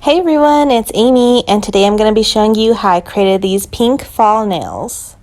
Hey everyone, it's Amy, and today I'm going to be showing you how I created these pink fall nails.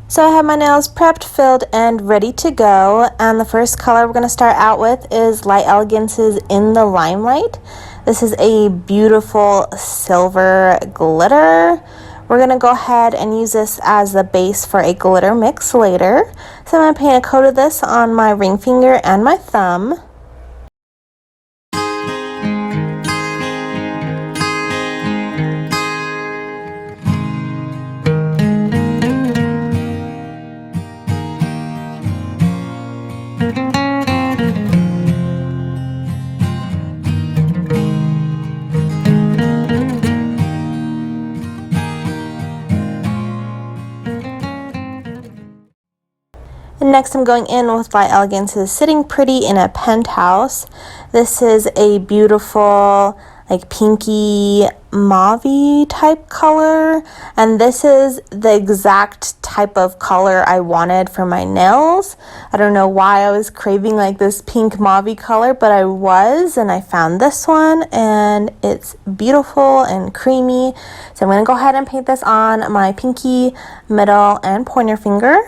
So I have my nails prepped, filled, and ready to go. And the first color we're going to start out with is Light Elegance's In the Limelight. This is a beautiful silver glitter. We're going to go ahead and use this as the base for a glitter mix later. So I'm going to paint a coat of this on my ring finger and my thumb. And next I'm going in with Light Elegance's Sitting Pretty in a Penthouse. This is a beautiful like pinky mauve type color, and this is the exact type of color I wanted for my nails. I don't know why I was craving like this pink mauve color, but I was, and I found this one and it's beautiful and creamy. So I'm going to go ahead and paint this on my pinky, middle, and pointer finger.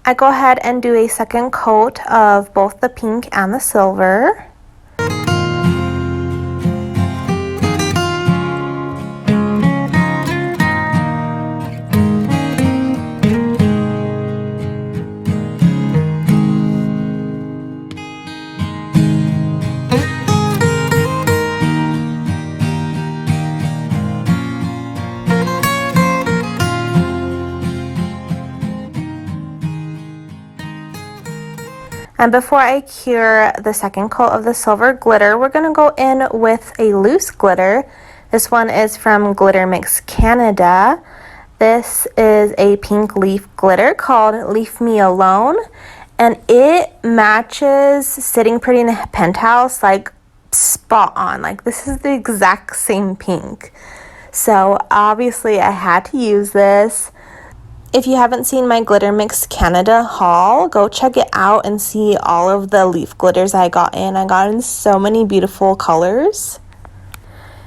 I go ahead and do a second coat of both the pink and the silver. And before I cure the second coat of the silver glitter, we're going to go in with a loose glitter. This one is from Glitter Mix Canada. This is a pink leaf glitter called Leave Me Alone. And it matches Sitting Pretty in a Penthouse like spot on. Like this is the exact same pink. So obviously I had to use this. If you haven't seen my Glitter Mix Canada haul, go check it out and see all of the leaf glitters I got in. I got in so many beautiful colors.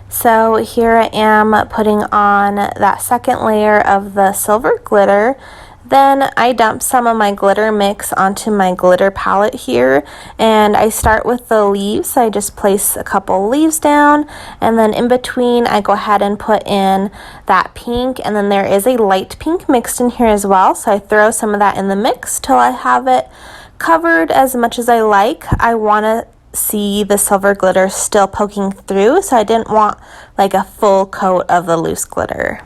So here I am putting on that second layer of the silver glitter. Then I dump some of my glitter mix onto my glitter palette here, and I start with the leaves. I just place a couple leaves down, and then in between I go ahead and put in that pink, and then there is a light pink mixed in here as well, so I throw some of that in the mix till I have it covered as much as I like. I want to see the silver glitter still poking through, so I didn't want like a full coat of the loose glitter.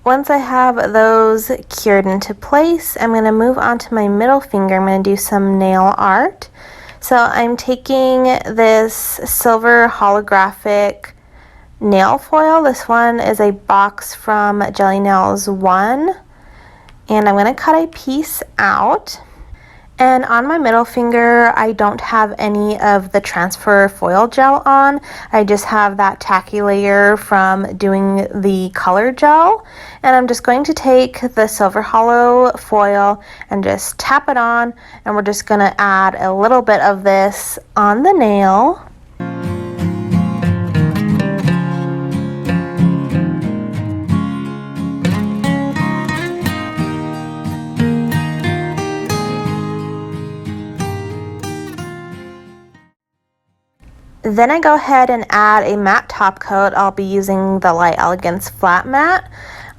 Once I have those cured into place, I'm going to move on to my middle finger. I'm going to do some nail art. So I'm taking this silver holographic nail foil. This one is a box from Jelly Nails 1. And I'm going to cut a piece out. And on my middle finger, I don't have any of the transfer foil gel on. I just have that tacky layer from doing the color gel. And I'm just going to take the silver hollow foil and just tap it on. And we're just going to add a little bit of this on the nail. Then I go ahead and add a matte top coat. I'll be using the Light Elegance Flat Matte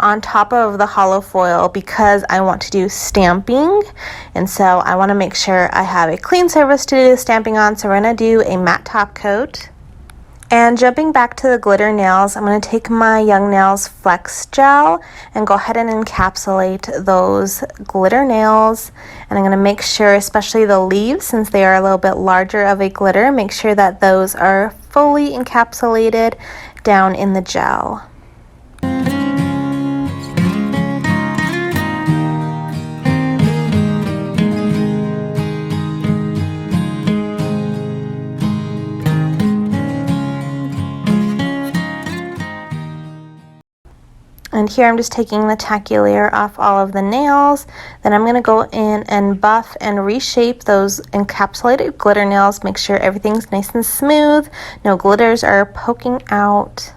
on top of the hollow foil because I want to do stamping, and so I want to make sure I have a clean surface to do the stamping on, so we're going to do a matte top coat. And jumping back to the glitter nails, I'm going to take my Young Nails Flex Gel and go ahead and encapsulate those glitter nails. And I'm going to make sure, especially the leaves, since they are a little bit larger of a glitter, make sure that those are fully encapsulated down in the gel. And here I'm just taking the tacky layer off all of the nails. Then I'm going to go in and buff and reshape those encapsulated glitter nails. Make sure everything's nice and smooth. No glitters are poking out.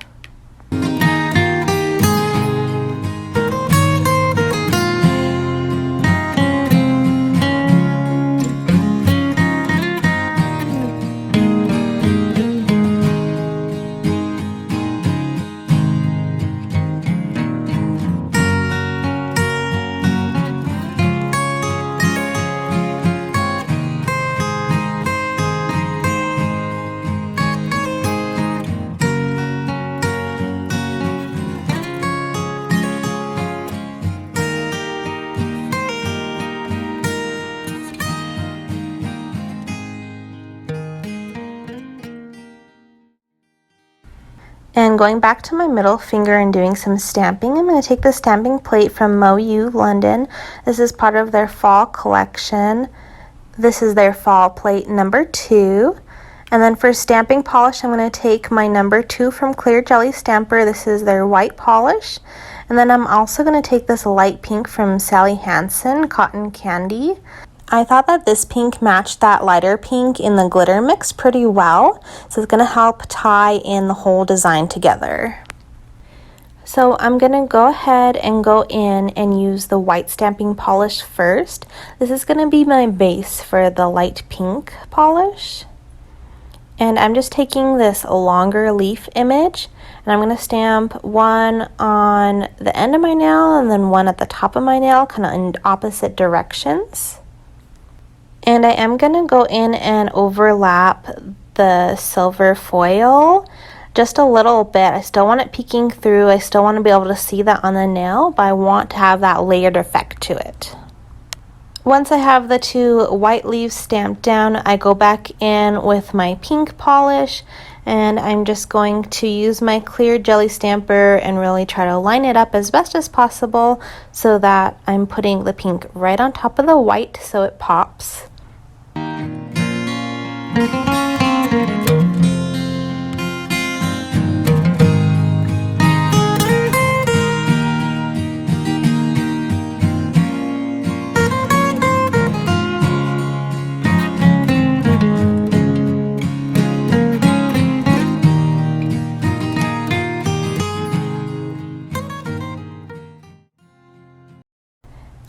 And going back to my middle finger and doing some stamping, I'm going to take the stamping plate from MoU London. This is part of their fall collection. This is their fall plate number 2. And then for stamping polish, I'm going to take my number 2 from Clear Jelly Stamper. This is their white polish. And then I'm also going to take this light pink from Sally Hansen, Cotton Candy. I thought that this pink matched that lighter pink in the glitter mix pretty well, so it's going to help tie in the whole design together. So I'm going to go ahead and go in and use the white stamping polish first. This is going to be my base for the light pink polish. And I'm just taking this longer leaf image, and I'm going to stamp one on the end of my nail and then one at the top of my nail, kind of in opposite directions. And I am going to go in and overlap the silver foil just a little bit. I still want it peeking through. I still want to be able to see that on the nail, but I want to have that layered effect to it. Once I have the 2 white leaves stamped down, I go back in with my pink polish, and I'm just going to use my clear jelly stamper and really try to line it up as best as possible so that I'm putting the pink right on top of the white so it pops.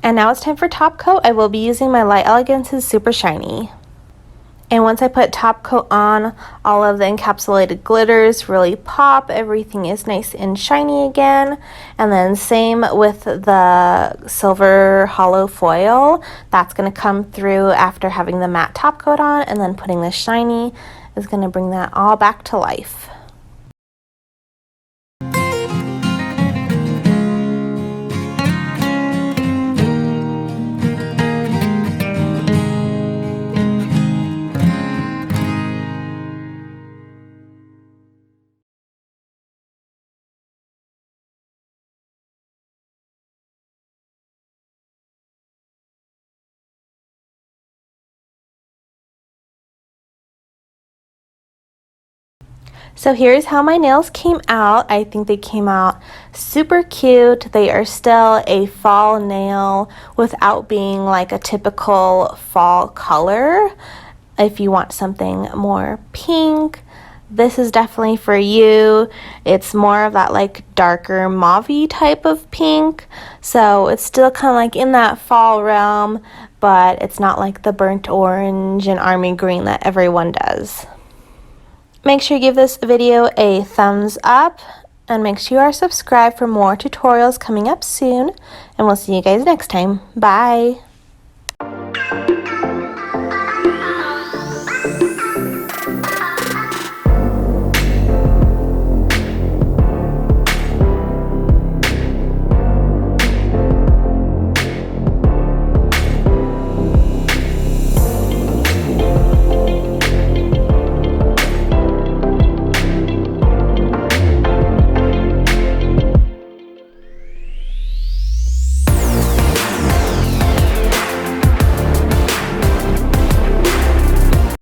And now it's time for top coat. I will be using my Light Elegance's Super Shiny. And once I put top coat on, all of the encapsulated glitters really pop. Everything is nice and shiny again. And then same with the silver hollow foil. That's going to come through after having the matte top coat on, and then putting the shiny is going to bring that all back to life. So here's how my nails came out. I think they came out super cute. They are still a fall nail without being like a typical fall color. If you want something more pink, this is definitely for you. It's more of that like darker mauve-y type of pink. So it's still kind of like in that fall realm, but it's not like the burnt orange and army green that everyone does. Make sure you give this video a thumbs up and make sure you are subscribed for more tutorials coming up soon. And we'll see you guys next time. Bye!